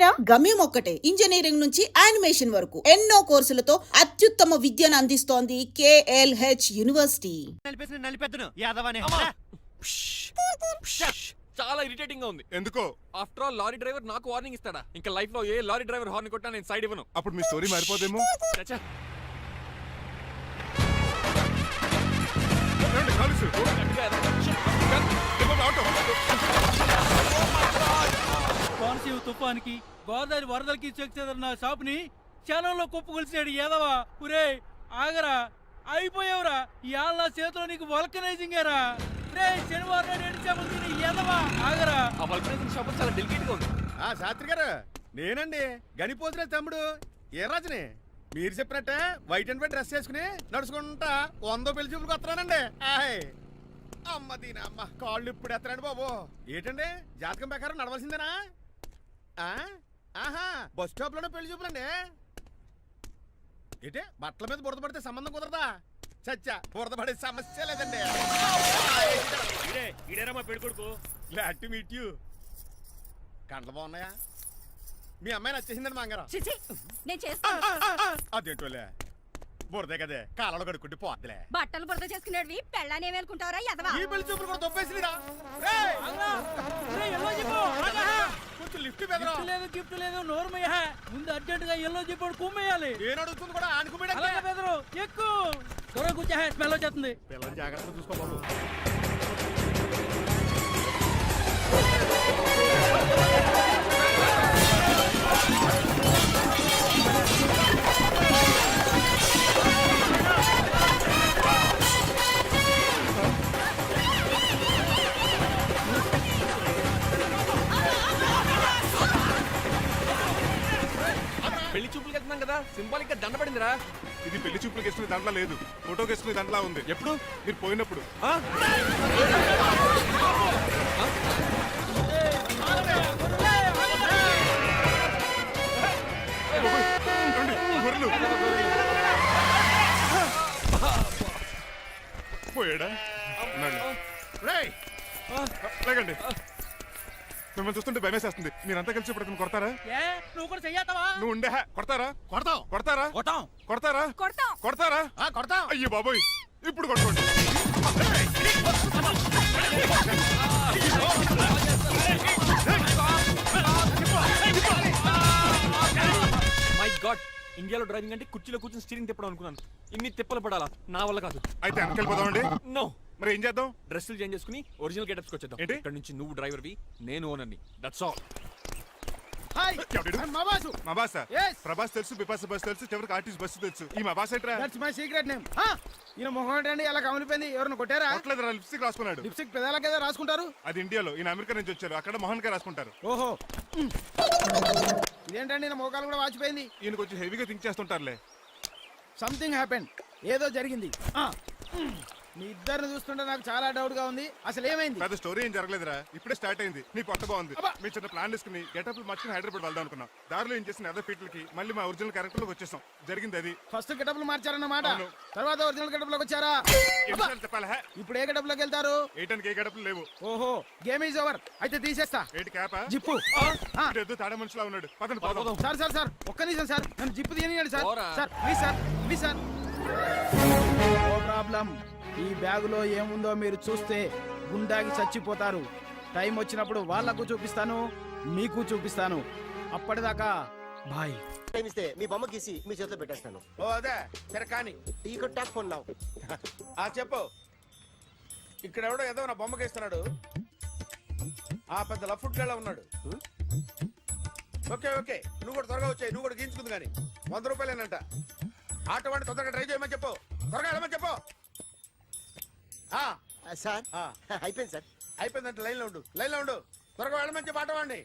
చేరాం? గమ్యం ఒక్కటే, ఇంజనీరింగ్ నుంచి యానిమేషన్ వరకు ఎన్నో కోర్సులతో అత్యుత్తమ విద్యను అందిస్తోంది KLH యూనివర్సిటీ. చాలా ఇరిటేటింగ్ గా ఉంది. ఎందుకో? ఆఫ్టర్ ఆల్ లారీ డ్రైవర్ నాకు వార్నింగ్ ఇస్తాడా? ఇంకా లైఫ్ లో ఏ లారీ డ్రైవర్ హార్న్ కొట్టా నేను సైడ్ ఇవ్వను. అప్పుడు మీ స్టోరీ మారిపోదేమో. చచ్చా. కోనసీమ తుఫానికి గోదావరి వరదలకి చెక్ చెదరిన షాప్ ని క్షణంలో కుప్పకొలిసాడు ఏదవా. పురే ఆగరా, అయిపోయావురా. ఇవాళ నా చేతిలో నీకు వల్కనైజింగ్ ఏరా. రే శనివారం నాడు ఎండు చేపలు తిని ఏదవా ఆగరా. ఆ వల్కనైజింగ్ షాప్ చాలా డెలికేట్ గా ఉంది. శాస్త్రి గారు, నేనండి గనిపోతున్న తమ్ముడు ఏ రాజుని. మీరు చెప్పినట్టే వైట్ అండ్ వైట్ డ్రెస్ వేసుకుని నడుచుకుంటా 100 పెళ్లి చూపులకు వస్తున్నానండి. అమ్మ దీని అమ్మ కాళ్ళు ఇప్పుడు ఎత్తరండి బాబు. ఏంటండి జాతకం ప్రకారం నడవలసిందేనా? ఆహా, బస్ స్టాప్ లోనే పెళ్లి చూపులండి. ఏంటి బట్టల మీద బురద పడితే సంబంధం కుదరదా? చచ్చా, బురద పడే సమస్య లేదండి. Glad to meet you. కండ్లు బాగున్నాయా? మీ అమ్మాయి నచ్చేసిందండి మంగారం. అదేంటోలే, బురదే కదే కాలంలో కడుక్కుంటే పోద్దులే. బట్టలు బురద చేసుకునేవి పెళ్ళాన్ని ఏమనుకుంటావరా ఎదవా? ఈ పెళ్లి చూపులు కూడా దొబ్బేసిందిరా. కొంచెం లిఫ్ట్ బెదరా. లేదు గిఫ్ట్ లేదు, నోర్మయ్య. ముందు అర్జెంట్ గా ఎల్లో చెప్పాడు కుమ్మేయాలి. నేను అడుగుతుంది కూడా ఆనుకుమేడా. బెదరు ఎక్కువ త్వరగా కూర్చో, స్మెల్ వచ్చేస్తుంది. పిల్లలు జాగ్రత్తగా చూసుకోబాబు. పెళ్లి చూపులకి వెళ్తున్నాం కదా, సింబాలిక్ గా దండ పడిందిరా. ఇది పెళ్లి చూపులకు వేసుకునే దాంట్లో లేదు, ఫోటోకి వేసుకునే దాంట్లో ఉంది. ఎప్పుడు? మీరు పోయినప్పుడు. పోయాడా? లేకండి, మిమ్మల్ని చూస్తుంటే భయమేసేస్తుంది. మీరంతా కలిసి ఇప్పుడు కొడతారా? నువ్వు కూడా చెయ్యతావా? నువ్వు ఉండే కొడతారా? కొడతాం కొడతారా? కొట్టాం. కొడతారా? కొడతారా? కొడతాం. అయ్యో బాబోయ్, ఇప్పుడు కొట్టుకోండి. మై గాడ్, ఇండియాలో డ్రైవింగ్ అంటే కుర్చీలో కూర్చొని స్టీరింగ్ తిప్పడం అనుకున్నాను. ఇన్ని తిప్పలు పడాలా? నా వల్ల కాదు. అయితే వెనకెళ్ళిపోదామండి. నో. మరి ఏం చేద్దాం? డ్రెస్సులు చేంజ్ చేసుకుని ఒరిజినల్ గెటప్స్కి వచ్చేద్దాం. ఏంటి? ఇక్కడ నుంచి నువ్వు డ్రైవర్వి, నేను ఓనర్ని. That's all. హాయ్, మా బాసు. మా బాస? Yes. ప్రభాస్ తెలుసు, బిపాస బస్ తెలుసు, చివరికి ఆర్టిస్ట్ బస్సు తెలుసు. ఈ మా బాస ఏంట్రా? That's my secret name. ఈయన మొహం ఏంటండి అలా కమిలిపోయింది? ఎవరిని కొట్టారా? కొట్టలేదురా, లిప్స్టిక్ రాసుకున్నాడు. లిప్స్టిక్ పెదాలకి ఏదో రాసుకుంటారు. అది ఇండియాలో, ఈయన అమెరికా నుంచి వచ్చారు. అక్కడ మోహన్ గారు రాసుకుంటారు. ఓహో, ఇదేంటండి నా మోకాలు కూడా వాచిపోయింది. ఈయన కొంచెం హెవీగా థింక్ చేస్తుంటారులే. సంథింగ్ హ్యాపెన్, ఏదో జరిగింది. మీ ఇద్దరిని చూస్తుంటే నాకు చాలా డౌట్ గా ఉంది. అసలు ఏమైంది? పెద్ద స్టోరీ ఏం జరగలేదురా, ఇప్పుడే స్టార్ట్ అయింది. నీ పొట్ట బాగుంది. మీ చిన్న ప్లాన్ వేసుకుని గెటప్లు మార్చుకుని హైదరాబాద్ వెళ్దాం అనుకున్నాం. దారిలో ఏం చేసిన అదర్ ఫీట్లకి మళ్ళీ మా ఒరిజినల్ క్యారెక్టర్ లోకి వచ్చేసాం. జరిగింది అది. ఫస్ట్ గెటప్లు మార్చారన్నమాట, అవును. తర్వాత ఒరిజినల్ గెటప్ లోకి వచ్చారా? చెప్పాలా? ఇప్పుడు ఏ గెటప్ లోకి వెళ్తారు? ఏటానికి ఏ గడపలు లేవు. ఓహో, గేమ్ ఈజ్ ఓవర్. అయితే తీసేస్తా. ఏటి క్యాపా? జిప్పు. ఎద్దు తాడ మనుషులా ఉన్నాడు. పదండి పోదాం. సార్ సార్ సార్, ఒక్క నిమిషం సార్, నన్ను జిప్పు తీయనియండి సార్. పోరా. Sir please sir, please sir. No problem. ఈ బ్యాగులో ఏముందో మీరు చూస్తే గుండాకి చచ్చిపోతారు. టైం వచ్చినప్పుడు వాళ్ళకు చూపిస్తాను, మీకు చూపిస్తాను. అప్పటిదాకా బాయ్. టైం ఇస్తే మీ బొమ్మ గీసి మీ చేతిలో పెట్టేస్తాను. ఓ అదే సరే కానీ ఈ టాక్ ఫోన్ నావు. చెప్పు. ఇక్కడ ఎవడో ఏదో నా బొమ్మకి ఇస్తున్నాడు. పెద్ద లఫ్ట్ గేళ ఉన్నాడు. ఓకే ఓకే, నువ్వు కూడా త్వరగా వచ్చాయి. నువ్వు కూడా గీంచుకుంది కానీ 100 రూపాయలేనంట. ఆటో వాడిని తొందరగా ట్రై చేయమని చెప్పు. త్వరగా వెళ్ళమని చెప్పు. సార్ అయిపోయింది సార్. అయిపోయిందంటే లైన్లో ఉండు, లైన్లో ఉండు. త్వరగా వెళ్ళమని చెప్పు ఆటో వాడిని.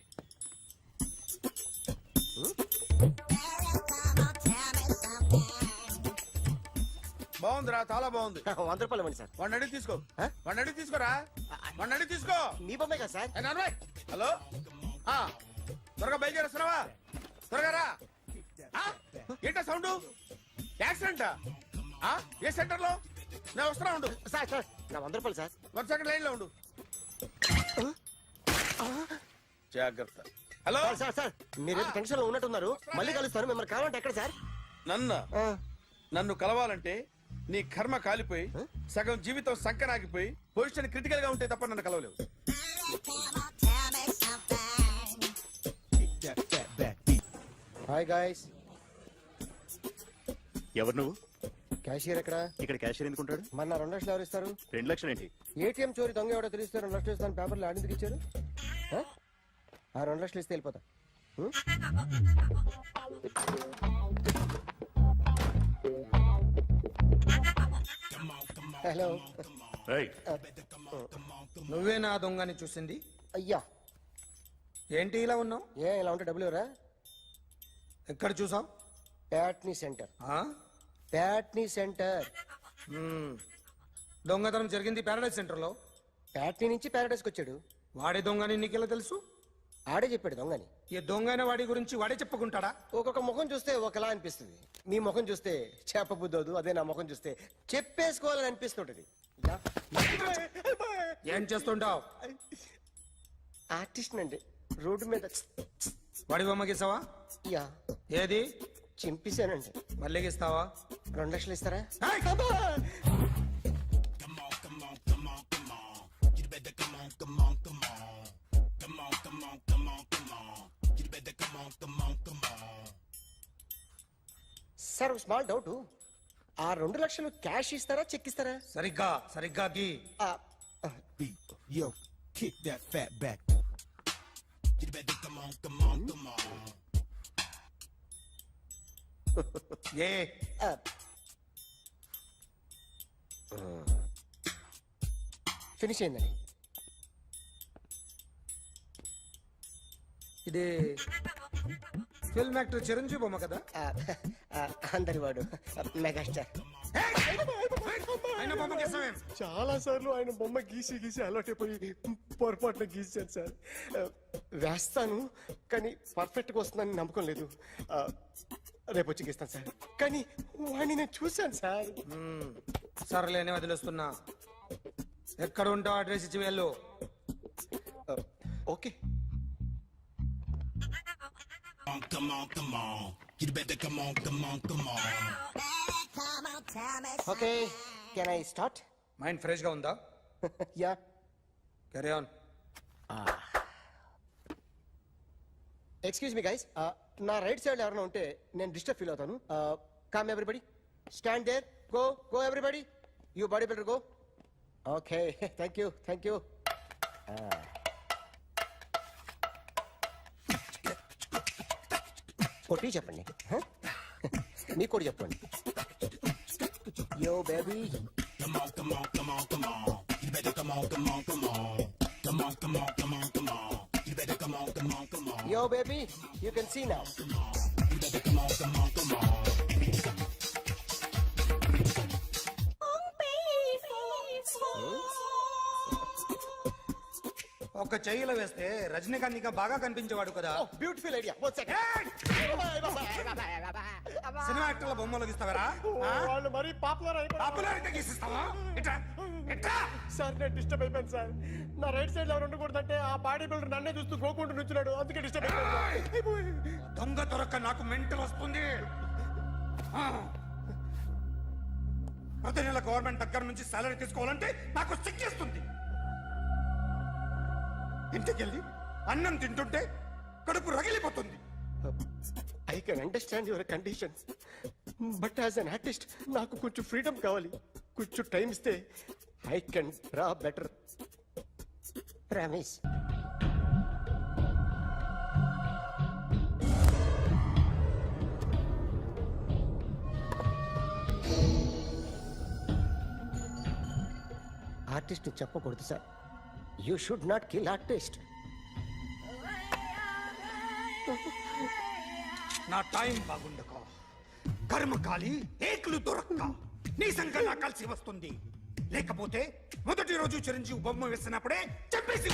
బాగుందిరా, చాలా బాగుంది. 100 రూపాయలు ఇవ్వండి సార్. వాడిని అడిగి తీసుకో. వాడిని అడిగి తీసుకోరా. వాడిని అడిగి తీసుకో. మీ బొమ్మే కదా సార్. హలో, త్వరగా బయలుదేరేస్తున్నావా? త్వరగా రా. ఏంటా సౌండ్? యాక్సిడెంటా? ఏ సెంటర్ లో? నేను వస్తున్నా ఉండు. సార్ సార్ నా 100 రూపాయలు సార్. 1 సెకండ్ లైన్ లో ఉండు. జాగ్రత్త. హలో సార్ సార్ మీరేదో టెన్షన్ లో ఉన్నట్టున్నారు. మళ్ళీ కలుస్తాను. మిమ్మల్ని కావాలంటే ఎక్కడ సార్? నన్ను కలవాలంటే నీ కర్మ కాలిపోయి సగం జీవితం సంకనాగిపోయి పొజిషన్ క్రిటికల్ గా ఉంటే తప్ప నన్ను కలవలేవు. Hi guys. ఎవరు నువ్వు? క్యాషియర్ ఎక్కడ? ఇక్కడ క్యాషియర్ ఎందుకుంటాడు? మన 2 లక్షలు ఎవరు ఇస్తారు? 2 లక్షలు ఏంటి? ఏటీఎం చోరీ దొంగ ఎవడో తెలిస్తే 2 లక్షలు ఇస్తాను పేపర్లు ఆడిందుకు ఇచ్చారు. ఆ 2 లక్షలు ఇస్తే వెళ్ళిపోతా. హలో. రేయ్, నువ్వే నా దొంగని చూసింది? అయ్యా ఏంటి ఇలా ఉన్నావు? ఇలా ఉంటే డబ్బులు ఎవరా? ఎక్కడ చూసావు? ప్యాట్నీ సెంటర్. ప్యాట్నీ సెంటర్. దొంగతనం జరిగింది పారాడైజ్ సెంటర్ లో. ప్యాట్నీ నుంచి ప్యారడైస్కి వచ్చాడు. వాడే దొంగని నీకెలా తెలుసు? ఆడే చెప్పాడు దొంగని. ఈ దొంగైన వాడి గురించి వాడే చెప్పుకుంటాడా? ఒక్కొక్క ముఖం చూస్తే ఒకలా అనిపిస్తుంది. మీ ముఖం చూస్తే చెప్పబుద్దోదు. అదే నా ముఖం చూస్తే చెప్పేసుకోవాలని అనిపిస్తుంటది. ఏం చేస్తుంటావు? ఆర్టిస్ట్ అండి. రోడ్డు మీద వాడి బొమ్మ గీసావా? యా ఏది? చింపేశానండి. మళ్ళీ గీస్తావా? 2 లక్షలు ఇస్తారా? Sir small doubt. ఆ 2 లక్షలు క్యాష్ ఇస్తారా చెక్ ఇస్తారా? సరిగ్గా గీ. Yo, kick that fat back. You better come on. A finish అయిందండి. ఇది ఫిల్మ్ యాక్టర్ చిరంజీవి బొమ్మ కదా? అందరి వాడు మెగాస్టార్. ఆయన బొమ్మ గీసావేం? చాలా సార్లు ఆయన బొమ్మ గీసి అలవాటైపోయి పొరపాటున గీసాను సార్. వేస్తాను కానీ పర్ఫెక్ట్ గా వస్తుందని నమ్మకం లేదు. రేపు వచ్చి గీస్తాను సార్. కానీ వాడిని నేను చూశాను సార్. సర్లేని వదిలేస్తున్నా. ఎక్కడ ఉంటావు అడ్రస్ ఇచ్చి వెళ్ళు. Okay. Come on. You better come on. Okay can I start? Mind fresh గా ఉందా? Yeah. Carry on. Excuse me guys. నా రైట్ సైడ్ ఎవరైనా ఉంటే నేను డిస్టర్బ్ ఫీల్ అవుతాను. Come everybody, stand there. Go everybody. You body builder go. Okay thank you. కొట్టి చెప్పండి. మీకు కూడా చెప్పండి. Yo baby. Come on. You better come on. Come on. You better come on. Yo, baby, you can see now. You better come on. ఒక చెయ్యిలో వేస్తే రజనీకాంత్ ఇంకా బాగా కనిపించేవాడు కదా. Oh, beautiful idea. One second. సినిమా యాక్టర్ల బొమ్మలు గీస్తావరా? వాళ్ళు మరీ పాపులర్ పాపులారిటీ గీసిస్తావా? ఇట్రా. సార్ నేను డిస్టర్బ్ అయిపోయాను సార్. నా రైట్ సైడ్ ఎవరు ఉండకూడదంటే ఆ బాడీ బిల్డర్ నన్నే చూస్తూ గోకుంటూ నుంచున్నాడు. అందుకే డిస్టర్బ్ అయిపోయాను. దొంగ దొరక్క నాకు మెంటల్ వస్తుంది. ప్రతి నెల గవర్నమెంట్ దగ్గర నుంచి సాలరీ తీసుకోవాలంటే నాకు సిగ్గేస్తుంది. ఇంటికెళ్ళి అన్నం తింటుంటే కడుపు రగిలిపోతుంది. I can understand your conditions but as an artist నాకు కొంచెం ఫ్రీడమ్ కావాలి. కొంచెం టైం ఇస్తే I can draw better. Promise. Artist చెప్పకూడదు sir. You should not kill artist. నా టైం బాగుండక కర్మకాలి ఏకులు దొరక్క నీ సంకల్లా కలిసి వస్తుంది. లేకపోతే మొదటి రోజు చిరంజీవి బొమ్మ వేసినప్పుడే చెప్పేసి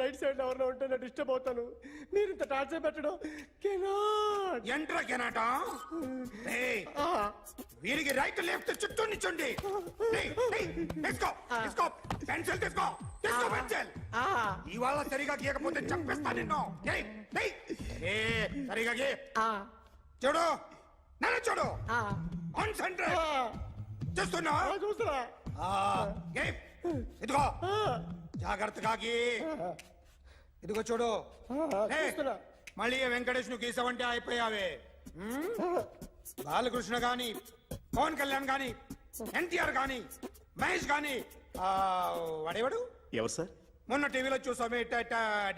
రైట్ రైట్ సైడ్ ఎవరిలో ఉంటే నేను డిస్టర్బ్ అవుతాను. మీరు ఇంత టార్చర్ పెట్టడం కెనాట్. ఎంట్రా కెనాట వీరికి రైట్ లెఫ్ట్ చుట్టూ నిచ్చండి. తీసుకో తీసుకో పెన్సిల్ తీసుకో తీసుకో పెన్సిల్. ఇవాళ సరిగా గీయకపోతే చంపేస్తా నిన్ను. సరిగా గీ. చూడు నన్ను చూడు. కాన్సంట్రేట్ చూస్తున్నా చూస్తున్నా. ఇదిగో జాగ్రత్తగా గీ. ఇదిగో చూడు. చూస్తున్నా. మళ్ళీ వెంకటేష్ ను గీసావంటే అయిపోయావే. బాలకృష్ణ గాని పవన్ కళ్యాణ్ గాని ఎన్టీఆర్ గాని మహేష్ గాని వాడేవాడు ఎవరు సార్? మొన్న టీవీలో చూసామే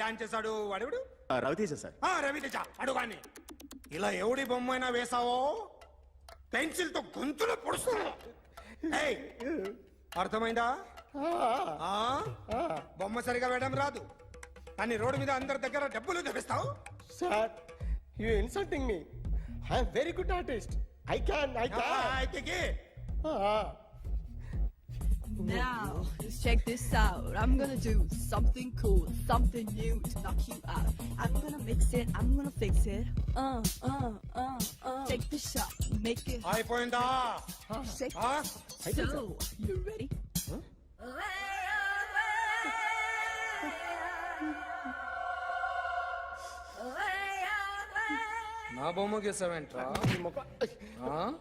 డాన్స్ చేశాడు వాడేవాడు. రవితేజ సార్. రవితేజ అడుగాని. ఇలా ఎవడి బొమ్మ అయినా వేసావో పెన్సిల్ తో గొంతులో పొడుస్తున్నా. అర్థమైందా? బొమ్మ సరిగా వేయడం రాదు కానీ రోడ్డు మీద అందరి దగ్గర డబ్బులు తెప్పిస్తావు. Sir you insulting me. I am very good artist. I can. అయితే గీ. Now, let's check this out. I'm gonna do something cool, something new to knock you out. I'm gonna mix it, I'm gonna fix it. Take the shot, make it. అయిపోయిందా? Shake So, you ready? నా బొమ్మ గీసావేంట్రా?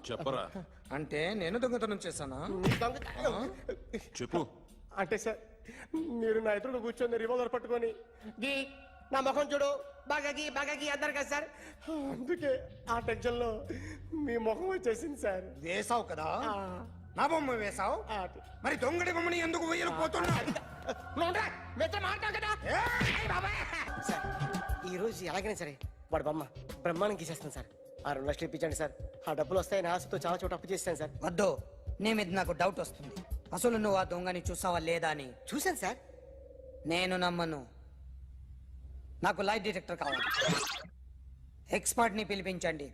చెప్పరా. అంటే నేను దొంగతనం చేశానా? చెప్పు. అంటే సార్ మీరు నా ఎదురు కూర్చొని రివాల్వర్ పట్టుకొని గీ నా ముఖం చూడు బాగా గీ అన్నారు కదా సార్. అందుకే ఆ టెన్షన్ లో మీ ముఖం వచ్చేసింది సార్. వేసావు కదా, నా బొమ్మ వేసావు. మరి దొంగడి బొమ్మని ఎందుకు వేయలు పోతున్నా? సార్ ఈ రోజు ఎలాగైనా సరే వాడు బొమ్మ బ్రహ్మాండం గీసేస్తాను సార్. 6 లక్షలు ఇప్పించండి సార్. ఆ డబ్బులు వస్తాయని ఆశతో చాలా చోట అప్పు చేస్తాను సార్. వద్దు, నీ మీద నాకు డౌట్ వస్తుంది. అసలు నువ్వు ఆ దొంగని చూసావా లేదా అని. చూశాను సార్. నేను నమ్మను. నాకు లైట్ డిటెక్టర్ కావాలి. ఎక్స్పర్ట్ ని పిలిపించండి.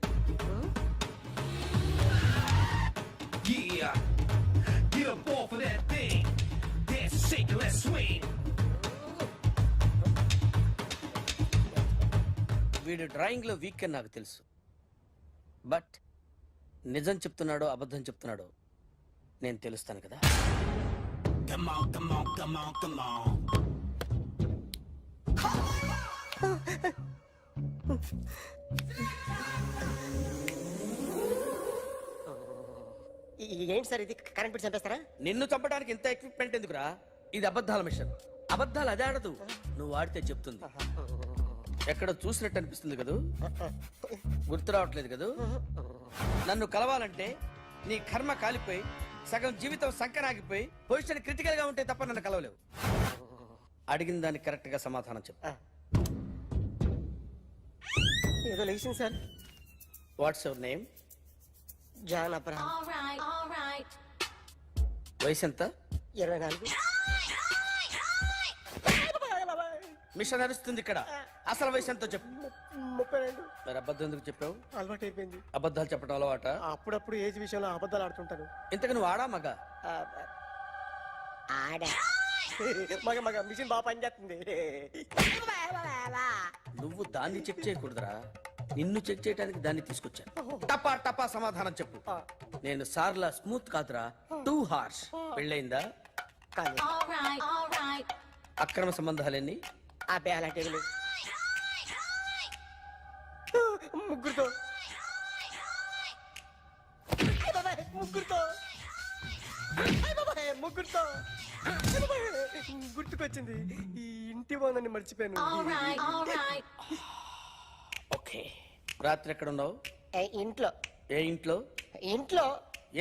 వీడు డ్రాయింగ్ లో వీక్ అని నాకు తెలుసు. బట్ నిజం చెప్తున్నాడో అబద్ధం చెప్తున్నాడో నేను తెలుస్తాను కదా. Come on, come on, come on, come on. ఏంటి సార్ ఇది? కరెంట్ బిల్ చంపేస్తారా? నిన్ను చంపడానికి ఇంత ఎక్విప్మెంట్ ఎందుకురా? ఇది అబద్ధాల మిషన్. అబద్ధాలు అదే ఆడదు, నువ్వు ఆడితే చెప్తుంది. ఎక్కడ చూసినట్టు అనిపిస్తుంది కదూ, గుర్తు రావట్లేదు కదూ. నన్ను కలవాలంటే నీ కర్మ కాలిపోయి సగం జీవితం సంకరాగిపోయి పొజిషన్ క్రిటికల్ గా ఉంటే తప్ప నన్ను కలవలేవు. అడిగిన దానికి కరెక్ట్ గా సమాధానం చెప్పు. ఏదో లేచింది sir. What's your name? John Abraham. వయసు ఎంత? 24. మిషన్ నడుస్తుంది ఇక్కడ. అసలు వయసు ఎంతో చెప్పు. 32. మరి అబద్ధం ఎందుకు చెప్పావు? అలవాటు అయిపోయింది. అబద్ధాలు చెప్పడం అలవాట? అప్పుడప్పుడు ఏజ్ విషయంలో అబద్ధాలు ఆడుతుంటాను. ఇంతకు నువ్వు ఆడా మగ? ఆడా. మగ మిషన్ బాగా పనిచేస్తుంది. నువ్వు దాన్ని చెక్ చేయకూడదురా, నిన్ను చెక్ చేయడానికి దాన్ని తీసుకొచ్చాను. టపా టపా సమాధానం చెప్పు. నేను సార్లా స్మూత్ కాదురా, టూ హార్ష్. పెళ్ళయిందా? అక్రమ సంబంధాలన్నీ? అలాంటి ముగ్గురుతో గుర్తుకొచ్చింది. ఈ ఇంటి బాగుందని మర్చిపోయాను. ఓకే. రాత్రి ఎక్కడ ఉన్నావు? ఇంట్లో. ఏ ఇంట్లో? ఇంట్లో.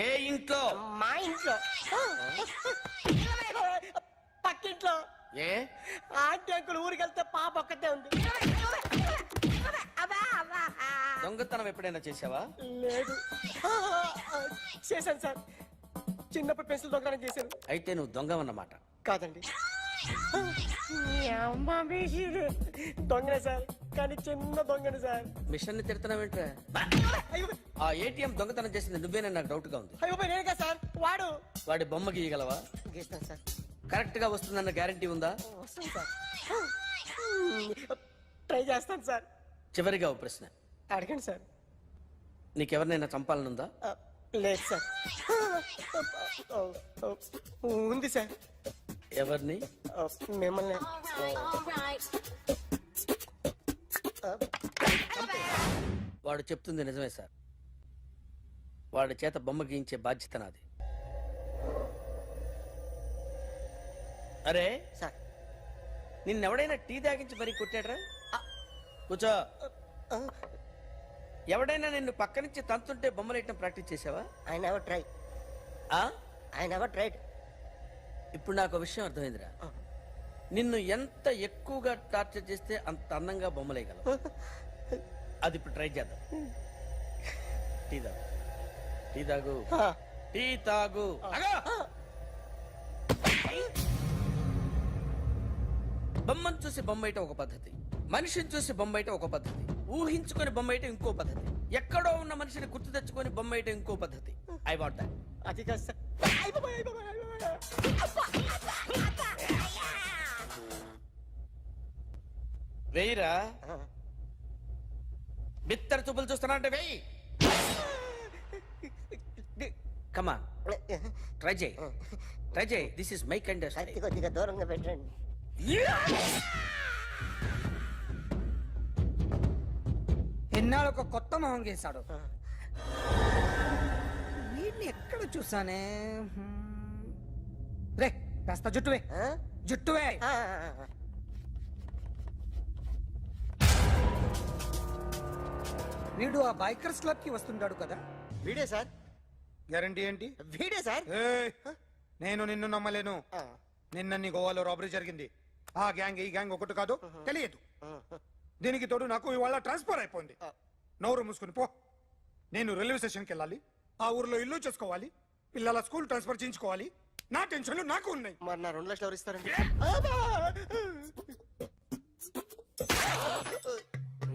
ఏ ఇంట్లో? మా ఇంట్లో. పక్కింట్లో. ఏ ఆంటీ అంకుల్ ఊరికి వెళ్తే పాప ఒక్కతే ఉంది. దొంగతనం ఎప్పుడైనా చేసావా? లేదు. చేశాను సార్. చిన్నప్పుడు పెన్సిల్ దొంగతనం చేశాను. అయితే నువ్వు దొంగవన్నమాట. కాదండి, దొంగనే సార్, కానీ చిన్న దొంగని సార్. మిషన్ ని తిడుతున్నావేంట్రా? ఆ ఏటీఎం దొంగతనం చేసింది నువ్వేనని నాకు డౌట్ గా ఉంది. అయ్యో నేను కదా సార్. వాడి బొమ్మ గీయగలవా? గీస్తాను సార్. కరెక్ట్ గా వస్తుందన్న గ్యారంటీ ఉందా? వస్తుంది సార్. ట్రై చేస్తాను సార్. చివరిగా ఓ ప్రశ్న, అడగండి సార్. నీకెవరినైనా చంపాలనుందా? లేదు సార్. ఉంది సార్. ఎవరిని? మిమ్మల్ని. వాడు చెప్తుంది నిజమే సార్. వాడి చేత బొమ్మ గీయించే బాధ్యత నాది. అరే సార్, నిన్నెవడైనా టీ తాగించి మరీ కొట్టాడ్రా? కూర్చో. ఎవడైనా నిన్ను పక్క నుంచి తంతుంటే బొమ్మలేయటం ప్రాక్టీస్ చేసావా? I never try. I never tried. ఇప్పుడు నాకు ఒక విషయం అర్థమైందిరా. నిన్ను ఎంత ఎక్కువగా టార్చర్ చేస్తే అంత అందంగా బొమ్మలేయగలవు. అది ఇప్పుడు ట్రై చేద్దాం. టీ తాగు, టీ తాగు, టీ తాగు. బొమ్మను చూసి బొమ్మేయటం ఒక పద్ధతి, మనిషిని చూసి బొమ్మేయటం ఒక పద్ధతి, ఊహించుకొని బొమ్మేయటం ఇంకో పద్ధతి, ఎక్కడో ఉన్న మనిషిని గుర్తు తెచ్చుకొని బొమ్మేయటం ఇంకో పద్ధతి. I want that. అది కాదు సార్. వెయ్యిరా. బిత్తర చూపులు చూస్తున్నా అంటే వెయ్యి. కమా, ట్రై చేయి, ట్రై చేయి. This is my kind of style. కొద్దిగా దూరంగా పెట్టండి. ఎన్నాళ్ళు ఒక కొత్త మొహం గీశాడు. వీడిని ఎక్కడ చూసానే? రే కాస్త జుట్టువే, జుట్టువే. వీడు ఆ బైకర్స్ క్లబ్ కి వస్తుంటాడు కదా? వీడే సార్. గ్యారంటీ ఏంటి? వీడే సార్. నేను నిన్ను నమ్మలేను. నిన్న నీ గోవాలో రాబరీ జరిగింది. ఆ గ్యాంగ్ ఈ గ్యాంగ్ ఒకటి కాదు, తెలియదు. దీనికి తోడు నాకు ఇవాళ ట్రాన్స్ఫర్ అయిపోయింది. నోరు మూసుకుని పో. నేను రైల్వే స్టేషన్కి వెళ్ళాలి, ఆ ఊర్లో ఇల్లు చేసుకోవాలి, పిల్లల స్కూల్ ట్రాన్స్ఫర్ చేయించుకోవాలి. నా టెన్షన్లు నాకు ఉన్నాయి. మరి నా 2 లక్షలు ఎవరు ఇస్తారండి?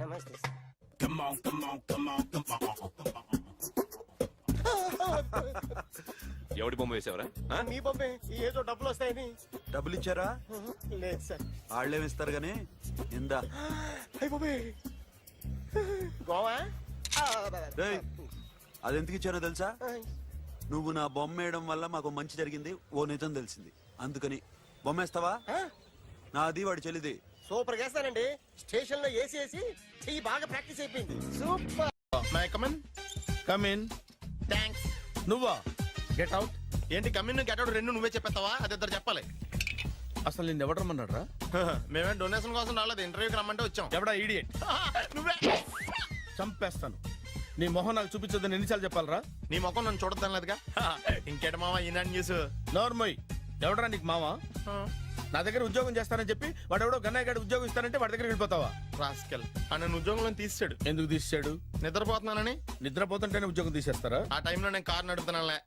నమస్తే sir. Come on, come on, come on, come on. ఎవడి బొమ్మ వేసావరా? మీ బొమ్మే. ఏదో డబ్బులు వస్తాయని. డబ్బులు ఇచ్చారా? లేదు సార్. వాళ్ళేమిస్తారు గానీ ఇందా. అయ్య బాబే, గోవా. అదెందుకు ఇచ్చారో తెలుసా? నువ్వు నా బొమ్మ వేయడం వల్ల మాకు మంచి జరిగింది, ఓ నిజం తెలిసింది. అందుకని బొమ్మేస్తావా? నాది వాడి చెల్లిది. సూపర్ చేస్తానండి. స్టేషన్ లో ఏసీ వేసి చెయ్యి బాగా ప్రాక్టీస్ అయిపోయింది. Super. My come in. Come in. Thanks. నువ్వా? Get out. ఏంటి కమ్యూన్ గెట్ అవుట్ రెండు నువ్వే చెప్పేస్తావా? అది ఇద్దరు చెప్పాలి. అసలు నిన్ను ఎవరు రమ్మన్నాడ్రా? మేమే డొనేషన్ కోసం రాలేదు, ఇంటర్వ్యూకి రమ్మంటే వచ్చాం. ఎవడా ఈడియట్? నువ్వే. చంపేస్తాను. నీ మొహం నాకు చూపించొద్దని ఎన్నిసార్లు చెప్పాలరా? నీ ముఖం నన్ను చూడద్దాం లేదుగా. ఇంకేట మామ ఈనాడు న్యూస్. నోర్మోయ్. ఎవడరా నీకు మామ? నా దగ్గర ఉద్యోగం చేస్తానని చెప్పి వాడెవడో గన్నయ్య గారి ఉద్యోగం ఇస్తానంటే వాడి దగ్గర వెళ్ళిపోతావా? రాస్కెల్. నన్ను ఉద్యోగంలో తీసాడు. ఎందుకు తీసాడు? నిద్రపోతున్నానని. నిద్రపోతుంటేనే ఉద్యోగం తీసేస్తారా? ఆ టైంలో నేను కారు నడుపుతున్నానులే.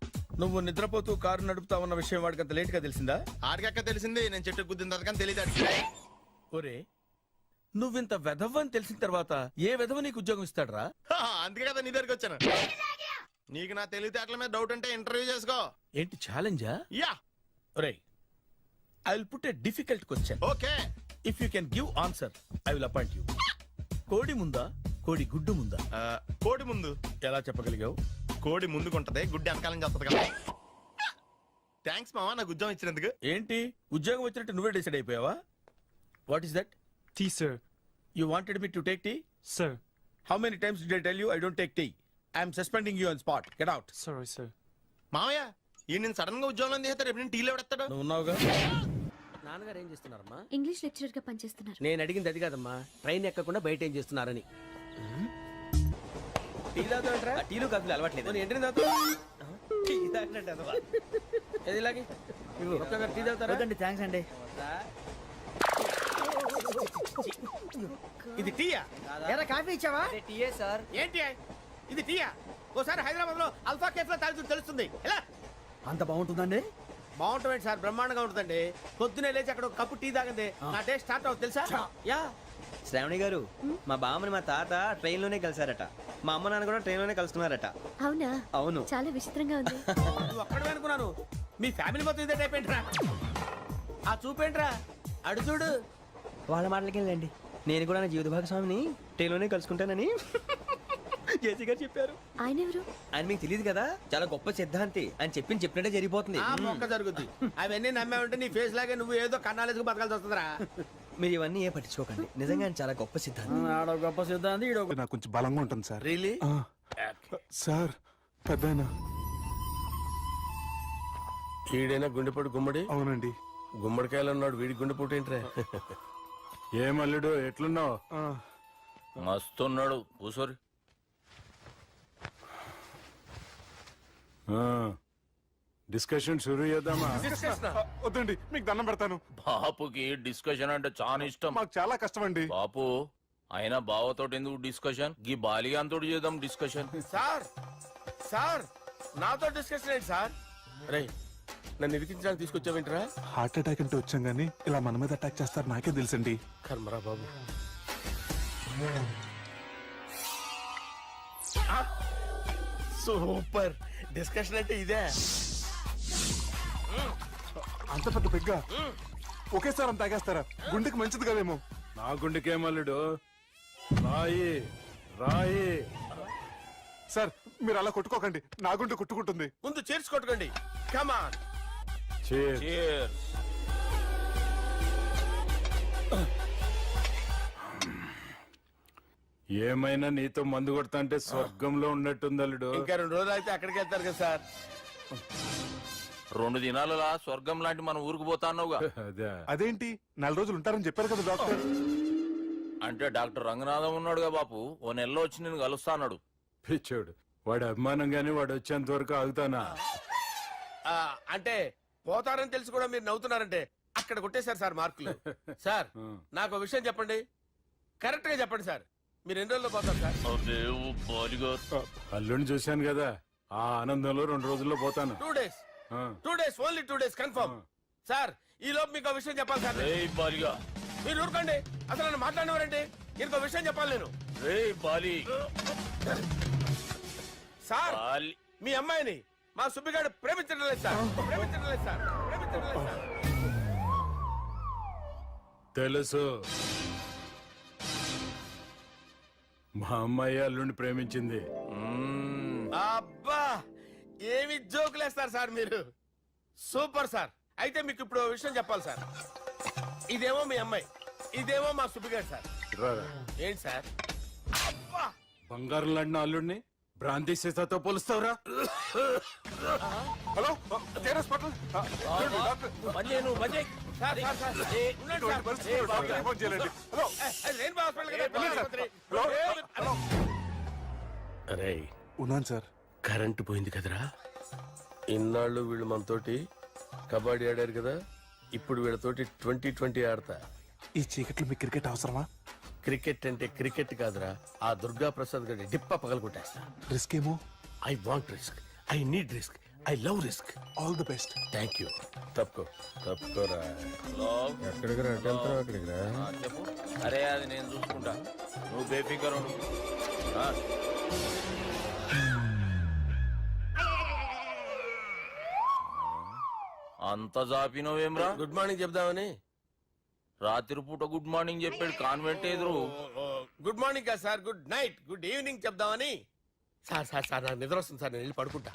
నువ్వు నిద్రపోతూ కారు నడుపుతావన్న విషయం వాడికి అంత లేట్ గా తెలిసిందా? ఆడికక్క తెలిసింది, నేను చెట్టు గుద్దిన తర్వాత కానీ తెలియదు. ఒరే, నువ్వింత వెధవని తెలిసిన తర్వాత ఏ వెధవ నీకు ఉద్యోగం ఇస్తాడరా? అందుకే కదా నీ దగ్గరికి వచ్చాను. నీకు నా తెలివితేటల మీద డౌట్ అంటే ఇంటర్వ్యూ చేసుకో. ఏంటి ఛాలెంజా? యా. ఒరే, I will put a difficult question. Okay. If you can give answer I will appoint you. కోడి ముందా, కోడి గుడ్డు ముందా? కోడి ముందు. ఎలా చెప్పగలిగావు? కోడి ముందుకుంటది, గుడ్డి వెనకాలని చేస్తుంది కదా. థ్యాంక్స్ మామా నాకు ఉద్యోగం ఇచ్చినందుకు. ఏంటి ఉద్యోగం వచ్చినట్టు నువ్వే డిసైడ్ అయిపోయావా? What is that? Tea sir. You wanted me to take tea? Sir. How many times did I tell you I don't take tea? I am suspending you on spot. Get out. Sorry, sir. మామయ్య ఈ నేను sudden గా ఉద్యోగంలో తీస్తాడు, రేపు నేను టీలో పెడతాడు. నువ్వు ఉన్నావుగా? నాన్నగారు ఏం చేస్తున్నారమ్మా? ఇంగ్లీష్ లెక్చరర్ గా పనిచేస్తున్నారు. నేను అడిగింది అది కాదమ్మా, ట్రైన్ ఎక్కకుండా బయట ఏం చేస్తున్నారని. టీ తాగుతాంట్రా? టీలు కాఫీలు అలవాట్లేదు. ఎంట్రీ తాగుతా. టీ తాగినట్టు అదవా. ఏది ఇలాగే ఒక్కగారు టీ తాగుతారా? థ్యాంక్స్ అండి. ఇది టీయా? ఎరా కాఫీ ఇచ్చావా? టీయే సార్. ఏంటి ఇది టీయా? ఓసారి హైదరాబాద్ లో అల్ఫా కేఫ్ లో తాగుతూ తెలుస్తుంది. ఎలా అంత బాగుంటుందండి? బాగుంటుంది సార్, బ్రహ్మాండంగా ఉంటుందండి. పొద్దునే లేచి అక్కడ ఒక కప్పు టీ తాగండి నా డే స్టార్ట్ అవుతుంది తెలుసా? యా. శ్రావణి గారు, మా బామ్మని మా తాత ట్రైన్ లోనే కలిసారట. మా అమ్మ నాన్న కూడా ట్రైన్ లోనే కలుస్తున్నారట. అవునా? అవును. చాలా విచిత్రంగా ఉంది. నువ్వు ఒక్కడే అనుకున్నాను, మీ ఫ్యామిలీ మొత్తం ఇదే టైప్ ఏంట్రా? ఆ చూపేంట్రా? అడు చూడు, వాళ్ళ మాటలకి వెళ్ళండి. నేను కూడా నా జీవిత భాగస్వామిని ట్రైన్లోనే కలుసుకుంటానని జేసీ గారు చెప్పారు. ఆయన ఎవరు? ఆయన మీకు తెలియదు కదా, చాలా గొప్ప సిద్ధాంతి అని చెప్పినట్టే జరిగిపోతుంది. మొక్క జరుగుద్ది. అవన్నీ నమ్మే ఉంటే నీ ఫేస్ లాగే నువ్వు ఏదో కన్నాలేసుకు బతకాల్సి వస్తుందిరా. మీరు ఇవన్నీ ఏ పట్టించుకోకండి, నిజంగా ఆయన చాలా గొప్ప సిద్ధాంతి. ఆడో గొప్ప సిద్ధాంతి, ఈడో నాకు కొంచెం బలంగా ఉంటుంది సార్. రియలీ? సార్ పెద్దయినా. ఈడైనా గుండెపోటు గుమ్మడి? అవునండి. గుమ్మడికాయలు ఉన్నాడు, వీడి గుండెపోటు ఏంట్రా? ఏమల్లుడు ఎట్లున్నావు? మస్తున్నాడు కూసోరి. డిస్కషన్ షురూ చేద్దామా? వద్దండి, మీకు దండం పెడతాను. బాపుకి డిస్కషన్ అంటే చాలా ఇష్టం. మాకు చాలా కష్టం అండి. బాపు అయినా బావతోటి ఎందుకు డిస్కషన్? గీ బాలిగాంతోటి చేద్దాం డిస్కషన్. సార్ సార్ నాతో డిస్కషన్ ఏంటి సార్? రే నన్ను ఇరికించడానికి తీసుకొచ్చావేంట్రా? హార్ట్ అటాక్ అంటే వచ్చాం గానీ ఇలా మన మీద అటాక్ చేస్తారు నాకే తెలుసండి. కర్మరా బాబు. సూపర్ డిస్కషన్ అంటే ఇదే. అంత పెద్ద పెగ్గ ఒకేసారి అంత తాగేస్తారా? గుండెకి మంచిది కదేమో. నా గుండెకేమల్లుడు, రాయి రాయి. సార్ మీరు అలా కొట్టుకోకండి, నా గుండె కొట్టుకుంటుంది. ముందు చేర్చి కొట్టుకోండి. కమాన్. Cheers. ఏమైనా నీతో మందు కొడతా అంటే స్వర్గంలో ఉన్నట్టుంది అల్లుడు. ఇంకా 2 రోజులు అయితే అక్కడికి వెళ్తారు కదా సార్. 2 దినాలలా స్వర్గం లాంటి మన ఊరికి పోతాన్నావుగా. అదే అదేంటి 4 రోజులు ఉంటారని చెప్పారు కదా డాక్టర్. అంటే డాక్టర్ రంగనాథం ఉన్నాడుగా బాపు, ఓ నెలలో వచ్చి నేను కలుస్తా అన్నాడు. పిచ్చోడు, వాడి అభిమానంగానే వాడు వచ్చేంత వరకు ఆగుతానా? అంటే పోతారని తెలిసి కూడా మీరు నవ్వుతున్నారంటే అక్కడ కొట్టేశారు సార్ మార్కులు. సార్ నాకు ఒక విషయం చెప్పండి, కరెక్ట్ గా చెప్పండి సార్. మీరు ఎన్ని రోజుల్లో పోతారు సార్? అల్లుడిని చూశాను కదా, ఆ ఆనందంలో 2 రోజుల్లో పోతాను. 2 days. 2 days, only 2 days confirm. Sir ఈ లోపు మీకు విషయం చెప్పాలి సార్. మీరు ఊరుకోండి, అసలు నన్ను మాట్లాడినవారండి. ఇంకో విషయం చెప్పాలి నేను. సార్ మీ అమ్మాయిని మా సుబ్బిగాడు ప్రేమించడం లేదు సార్. ప్రేమించడం లేదు సార్. ప్రేమించడం లేదు సార్. తెలుసు, మా అమ్మాయి అల్లుడిని ప్రేమించింది. అబ్బా ఏమి జోకులేస్తారు సార్ మీరు. Super sir. అయితే మీకు ఇప్పుడు ఓ విషయం చెప్పాలి సార్. ఇదేమో మీ అమ్మాయి, ఇదేమో మా సుబ్బిగాడు సార్. రారా. ఏంటి సార్? అబ్బా బంగారం లాంటి అల్లుడిని భ్రాంతి సీతతో పోలుస్తావురా? Hello hospital. అరే ఉన్నాను సార్. కరెంటు పోయింది కదరా. ఇన్నాళ్ళు వీళ్ళు మనతోటి కబడ్డీ ఆడారు కదా, ఇప్పుడు వీళ్ళతోటి 2020 ఆడతా. ఈ చీకట్లో మీకు క్రికెట్ అవసరమా? క్రికెట్ అంటే క్రికెట్ కాదురా, ఆ దుర్గా ప్రసాద్ గారి డిప్ప పగల కొట్టేస్తా. రిస్క్ ఏమో. I want risk, I need risk, I love risk. All the best. Thank you. తప్పుకోరా. ఎక్కడికి రా? అక్కడికి రా. చెప్పు. అరే అది నేను చూసుకుంటా, నువ్వు బేఫికర్ ఉండు. అంత జాపినవేమ్రా? గుడ్ మార్నింగ్ చెప్దామని. రాత్రి పూట గుడ్ మార్నింగ్ చెప్పాడు కాన్వెంట్ ఎదురు. గుడ్ మార్నింగ్ కాదు sir, good night, good evening చెప్దామని. సార్ సార్ సార్ నాకు నిద్ర వస్తుంది సార్, నేను వెళ్ళి పడుకుంటా.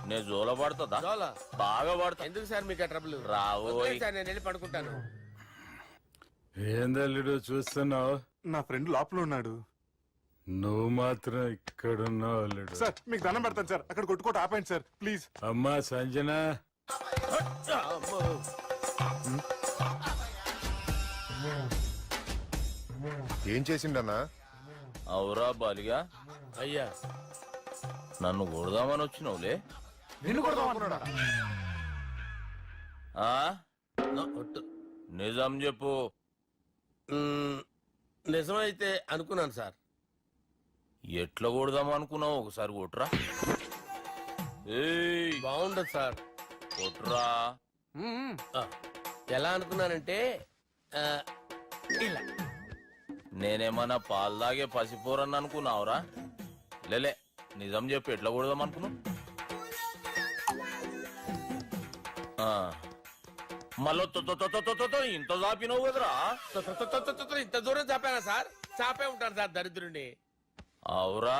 నేను జోల పడుతుందా? జోలా? బాగా పడతా. ఎందుకు సార్ మీకు ట్రబుల్? రావోయ్ సార్ నేను వెళ్ళి పడుకుంటాను. ఏందల్లుడు చూస్తున్నావు? నా ఫ్రెండ్ లోపల ఉన్నాడు. నువ్వు మాత్రం ఇక్కడున్నావు అల్లుడు. సార్ మీకు దండం పెడతాను సార్, అక్కడ కొట్టుకోట ఆపండి సార్ ప్లీజ్. అమ్మా సంజన, ఏం చేసిండన్నా? అవురా బాలిగా, అయ్యా నన్ను కొడదామని వచ్చినావులే. నిన్ను కొడదామన్నాడా? నిజం చెప్పు. నిజమైతే అనుకున్నాను సార్. ఎట్లా కొడదాం అనుకున్నావు? ఒకసారి కొట్రా. బాగుండదు సార్. కొట్రా. ఎలా అనుకున్నానంటే ఇలా. నేనేమన్నా పాలు తాగే పసిపోరని అనుకున్నావురా? లేలే, నిజం చెప్పు, ఎట్లా కొడదాం అనుకున్నావు? మళ్ళీ ఇంత చాపినవు కదరా. ఇంత దూరం చాపానా సార్? చాపే ఉంటాను సార్ దరిద్రుండి. అవురా,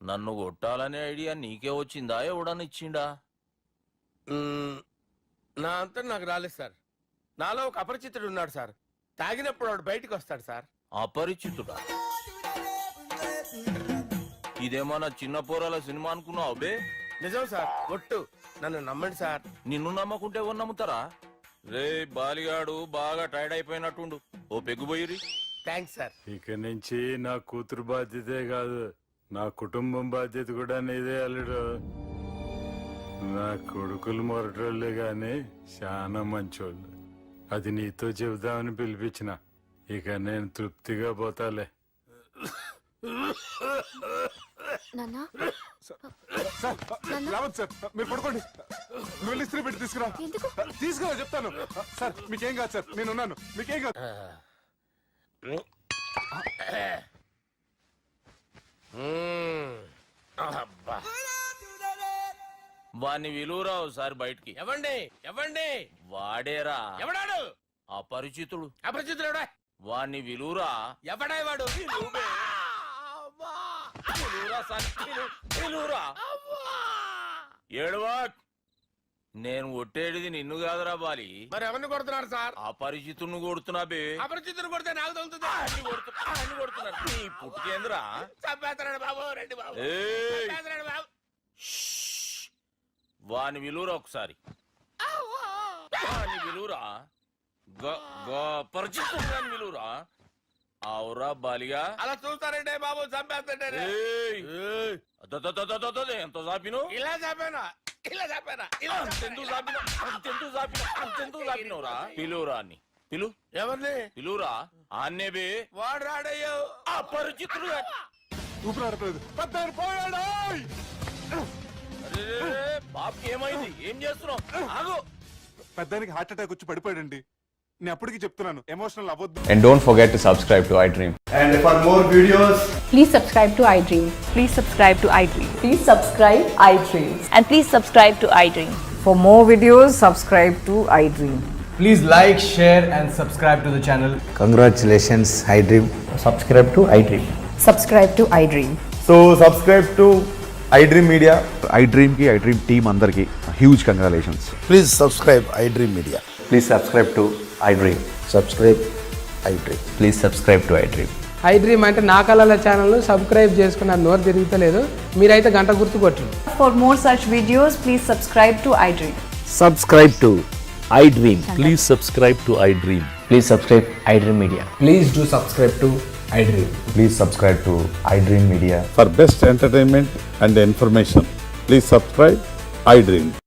నన్ను కొట్టాలనే ఐడియా నీకే వచ్చిందా ఎవడన్నా ఇచ్చిండా? నా అంతా నాకు రాలేదు సార్. నాలో ఒక అపరిచితుడు ఉన్నాడు సార్. తాగినప్పుడు వాడు బయటికి వస్తాడు సార్. అపరిచితుడా? ఇదేమన్నా చిన్న పోరాల సినిమా అనుకున్నావు బే? నిజం సార్, ఒట్టు. నన్ను నమ్మండి సార్. నిన్ను నమ్మకుంటే ఎవరు నమ్ముతారా? రే బాలిగాడు బాగా టైర్డ్ అయిపోయినట్టుండు, ఓ పెగ్గుబోయిరి. Thanks sir. ఇక నుంచి నా కూతురు బాధ్యతే కాదు, నా కుటుంబం బాధ్యత కూడా నీదే అల్లుడు. నా కొడుకులు మొరటోళ్ళే గాని చాలా మంచోళ్ళు. అది నీతో చెబుదామని పిలిపించిన. ఇక నేను తృప్తిగా పోతాలే. రావద్దు సార్, మీరు పడుకోండి. నువ్వు వెళ్ళి ఇస్త్రీ పెట్టి తీసుకురా. తీసుకురా చెప్తాను. సార్ మీకేం కాదు సార్, నేనున్నాను, మీకేం కాదు. వాణ్ణి విలువరావు సార్ బయటికి. ఎవండి ఎవండి? వాడేరా. ఎవడాడు? అపరిచితుడు. అపరిచితుడు ఎవడా? వాణ్ణి విలువరా. ఎవడా వాడు? ఏడవా, నేను ఒట్టేడిది నిన్ను కాదురా బాలి. మరి ఎవరిని కొడుతున్నారు సార్? అపరిచితుడిని కొడుతున్నా బే. అపరిచితుడు కొడితే నాకు తగులుతుంది. కొడుతున్నారు నీ పుట్టుకేంద్రా. చంపేస్తాడు బాబు, రండి బాబు. ఏయ్, చంపేస్తాడు బాబు. వాని విలువరా ఒకసారి. వాని విలువరా. పరిచితుడు అని విలువరా. అవురా బాలిగా. అలా చూస్తారంటే బాబు, చంపేస్తాడు. ఎంత చాపిను? ఇలా చంపానా? ఇలా చంపానా? ఇలా అంతెందుకు చాపిన? అంతెందుకు చాపినవురా? పిలువురా అని. పిలు. ఎవరిని పిలువురా. ఆన్నే బే. వాడు రాడయ్యో. అపరిచితుడు. ఊపిరాడలేదు. పెద్ద పోయాడు. బాబుకి ఏమైంది? ఏం చేస్తున్నావు? ఆగు. పెద్దానికి హార్ట్ అటాక్ వచ్చి పడిపోయాడండి. నేను అప్పటికి చెప్తున్నాను, ఎమోషనల్ అవ్వద్దు. And don't forget to subscribe to iDream. And for more videos, Please subscribe to iDream. Please subscribe to iDream. Please subscribe iDream. And please subscribe to iDream. For more videos, subscribe to iDream. Please like, share and subscribe to the channel. congratulations, iDream. Subscribe to iDream. Subscribe to iDream. So subscribe to iDream Media. iDream ki iDream team andarki huge congratulations. Please subscribe iDream Media. Please subscribe to iDream. Subscribe iDream. Please subscribe to iDream. iDream అంటే నా కళల channel subscribe చేసుకున్న నోరు తిరుగుతలేదు. మీరైతే గంట గుర్తు కొట్టండి. For more such videos, please subscribe to iDream. Subscribe to iDream. Please subscribe to iDream. Please subscribe iDream Media. Please do subscribe to iDream. Please subscribe to iDream Media. For best entertainment and information, please subscribe iDream.